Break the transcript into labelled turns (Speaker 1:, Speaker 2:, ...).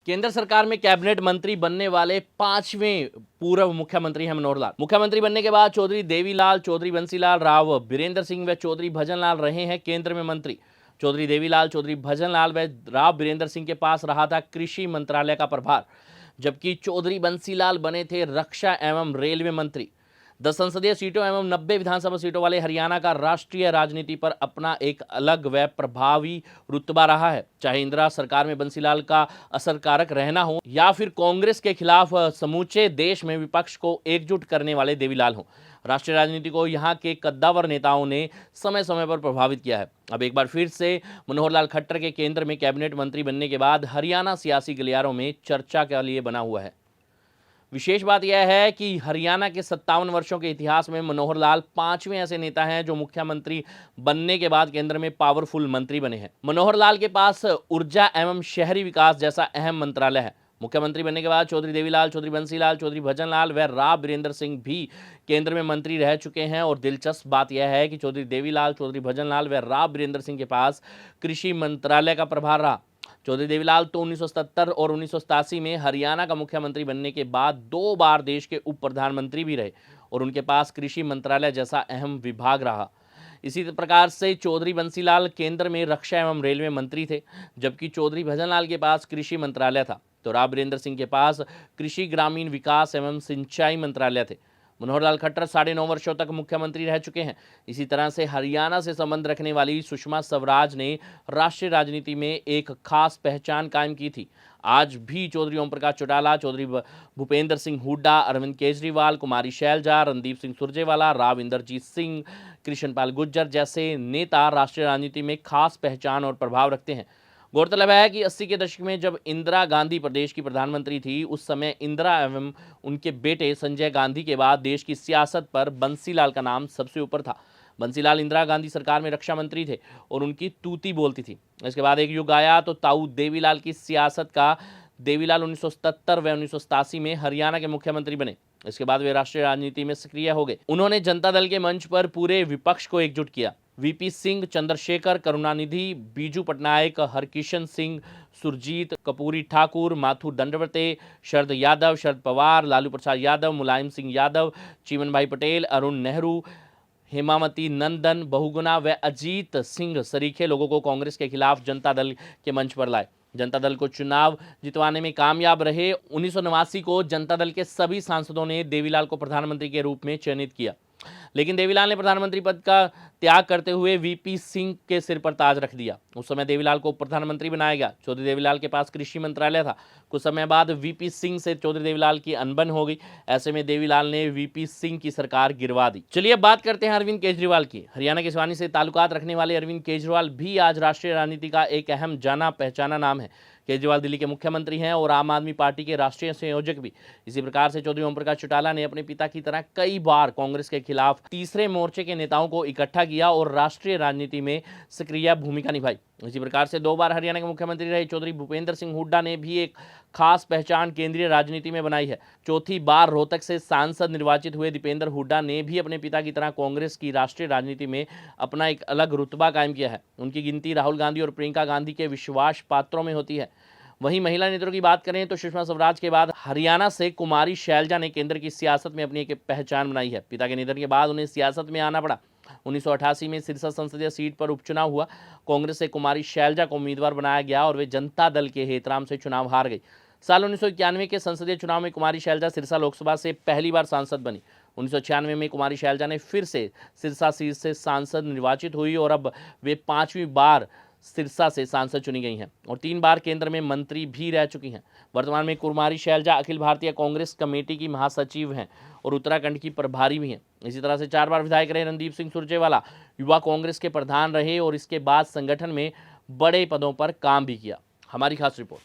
Speaker 1: केंद्र सरकार में कैबिनेट मंत्री बनने वाले पांचवें पूर्व मुख्यमंत्री हैं मनोहर लाल। मुख्यमंत्री बनने के बाद चौधरी देवीलाल, चौधरी बंसीलाल, राव बीरेंद्र सिंह व चौधरी भजनलाल रहे हैं केंद्र में मंत्री। चौधरी देवीलाल, चौधरी भजनलाल व राव बीरेंद्र सिंह के पास रहा था कृषि मंत्रालय का प्रभार, जबकि चौधरी बंसीलाल बने थे रक्षा एवं रेलवे मंत्री। 10 संसदीय सीटों एवं 90 विधानसभा सीटों वाले हरियाणा का राष्ट्रीय राजनीति पर अपना एक अलग व प्रभावी रुतबा रहा है। चाहे इंदिरा सरकार में बंसीलाल का असरकारक रहना हो या फिर कांग्रेस के खिलाफ समूचे देश में विपक्ष को एकजुट करने वाले देवीलाल हों, राष्ट्रीय राजनीति को यहाँ के कद्दावर नेताओं ने समय समय पर प्रभावित किया है। अब एक बार फिर से मनोहर लाल खट्टर के केंद्र में कैबिनेट मंत्री बनने के बाद हरियाणा सियासी गलियारों में चर्चा के लिए बना हुआ है। विशेष बात यह है कि हरियाणा के 57 वर्षों के इतिहास में मनोहर लाल पांचवें ऐसे नेता हैं जो मुख्यमंत्री बनने के बाद केंद्र में पावरफुल मंत्री बने हैं। मनोहर लाल के पास ऊर्जा एवं शहरी विकास जैसा अहम मंत्रालय है। मुख्यमंत्री बनने के बाद चौधरी देवीलाल, चौधरी बंसीलाल, चौधरी भजनलाल व राव बीरेंद्र सिंह भी केंद्र में मंत्री रह चुके हैं। और दिलचस्प बात यह है कि चौधरी देवीलाल, चौधरी भजनलाल व राव बीरेंद्र सिंह के पास कृषि मंत्रालय का प्रभार रहा। चौधरी देवीलाल तो 1977 और 1987 में हरियाणा का मुख्यमंत्री बनने के बाद 2 बार देश के उप प्रधानमंत्री भी रहे और उनके पास कृषि मंत्रालय जैसा अहम विभाग रहा। इसी प्रकार से चौधरी बंसीलाल केंद्र में रक्षा एवं रेलवे मंत्री थे, जबकि चौधरी भजनलाल के पास कृषि मंत्रालय था, तो राव बीरेंद्र सिंह के पास कृषि, ग्रामीण विकास एवं सिंचाई मंत्रालय थे। मनोहर लाल खट्टर 9.5 वर्षों तक मुख्यमंत्री रह चुके हैं। इसी तरह से हरियाणा से संबंध रखने वाली सुषमा स्वराज ने राष्ट्रीय राजनीति में एक खास पहचान कायम की थी। आज भी चौधरी ओम प्रकाश चौटाला, चौधरी भूपेंद्र सिंह हुड्डा, अरविंद केजरीवाल, कुमारी शैलजा, रणदीप सिंह सुरजेवाला, राव इंदरजीत सिंह, कृष्णपाल गुर्जर जैसे नेता राष्ट्रीय राजनीति में खास पहचान और प्रभाव रखते हैं। गौरतलब है कि 80 के दशक में जब इंदिरा गांधी प्रदेश की प्रधानमंत्री थी, उस समय इंदिरा एवं उनके बेटे संजय गांधी के बाद देश की सियासत पर बंसीलाल का नाम सबसे ऊपर था। बंसीलाल इंदिरा गांधी सरकार में रक्षा मंत्री थे और उनकी तूती बोलती थी। इसके बाद एक युग आया तो ताऊ देवीलाल की सियासत का देवीलाल 1977 व 1987 में हरियाणा के मुख्यमंत्री बने। इसके बाद वे राष्ट्रीय राजनीति में सक्रिय हो गए। उन्होंने जनता दल के मंच पर पूरे विपक्ष को एकजुट किया। वीपी सिंह, चंद्रशेखर, करुणानिधि, बीजू पटनायक, हरकिशन सिंह, सुरजीत, कपूरी ठाकुर, माथुर दंडवते, शरद यादव, शरद पवार, लालू प्रसाद यादव, मुलायम सिंह यादव, चिमन भाई पटेल, अरुण नेहरू, हेमावती नंदन, बहुगुणा व अजीत सिंह सरीखे लोगों को कांग्रेस के खिलाफ जनता दल के मंच पर लाए। जनता दल को चुनाव जितवाने में कामयाब रहे। 1989 को जनता दल के सभी सांसदों ने देवीलाल को प्रधानमंत्री के रूप में चयनित किया, लेकिन देवीलाल ने प्रधानमंत्री पद का त्याग करते हुए वीपी सिंह के सिर पर ताज रख दिया। उस समय देवीलाल को प्रधानमंत्री बनाया गया। चौधरी देवीलाल के पास कृषि मंत्रालय था। कुछ समय बाद वीपी सिंह से चौधरी देवीलाल की अनबन हो गई। ऐसे में देवीलाल ने वीपी सिंह की सरकार गिरवा दी। चलिए अब बात करते हैं अरविंद केजरीवाल की। हरियाणा के सिवानी से ताल्लुकात रखने वाले अरविंद केजरीवाल भी आज राष्ट्रीय राजनीति का एक अहम जाना पहचाना नाम है। केजरीवाल दिल्ली के मुख्यमंत्री हैं और आम आदमी पार्टी के राष्ट्रीय संयोजक भी। इसी प्रकार से चौधरी ओम प्रकाश चौटाला ने अपने पिता की तरह कई बार कांग्रेस के खिलाफ तीसरे मोर्चे के नेताओं को इकट्ठा किया और राष्ट्रीय राजनीति में सक्रिय भूमिका निभाई। इसी प्रकार से 2 बार हरियाणा के मुख्यमंत्री रहे चौधरी भूपेंद्र सिंह हुड्डा ने भी एक खास पहचान केंद्रीय राजनीति में बनाई है। चौथी बार रोहतक से सांसद निर्वाचित हुए दीपेंद्र हुड्डा ने भी अपने पिता की तरह कांग्रेस की राष्ट्रीय राजनीति में अपना एक अलग रुतबा कायम किया है। उनकी गिनती राहुल गांधी और प्रियंका गांधी के विश्वास पात्रों में होती है। वहीं महिला नेताओं की बात करें तो सुषमा स्वराज के बाद हरियाणा से कुमारी शैलजा ने केंद्र की सियासत में अपनी एक पहचान बनाई है। पिता के निधन के बाद उन्हें सियासत में आना पड़ा। 1988 में सिरसा संसदीय सीट पर उपचुनाव हुआ। कांग्रेस से कुमारी शैलजा को उम्मीदवार बनाया गया और वे जनता दल के हेतराम से चुनाव हार गई। साल 1991 के संसदीय चुनाव में कुमारी शैलजा सिरसा लोकसभा से पहली बार सांसद बनी। 1996 में कुमारी शैलजा ने फिर से सिरसा सीट से सांसद निर्वाचित हुई और अब वे 5वीं बार सिरसा से सांसद चुनी गई हैं और 3 बार केंद्र में मंत्री भी रह चुकी हैं। वर्तमान में कुमारी शैलजा अखिल भारतीय कांग्रेस कमेटी की महासचिव हैं और उत्तराखंड की प्रभारी भी हैं। इसी तरह से 4 बार विधायक रहे रणदीप सिंह सुरजेवाला युवा कांग्रेस के प्रधान रहे और इसके बाद संगठन में बड़े पदों पर काम भी किया। हमारी खास रिपोर्ट।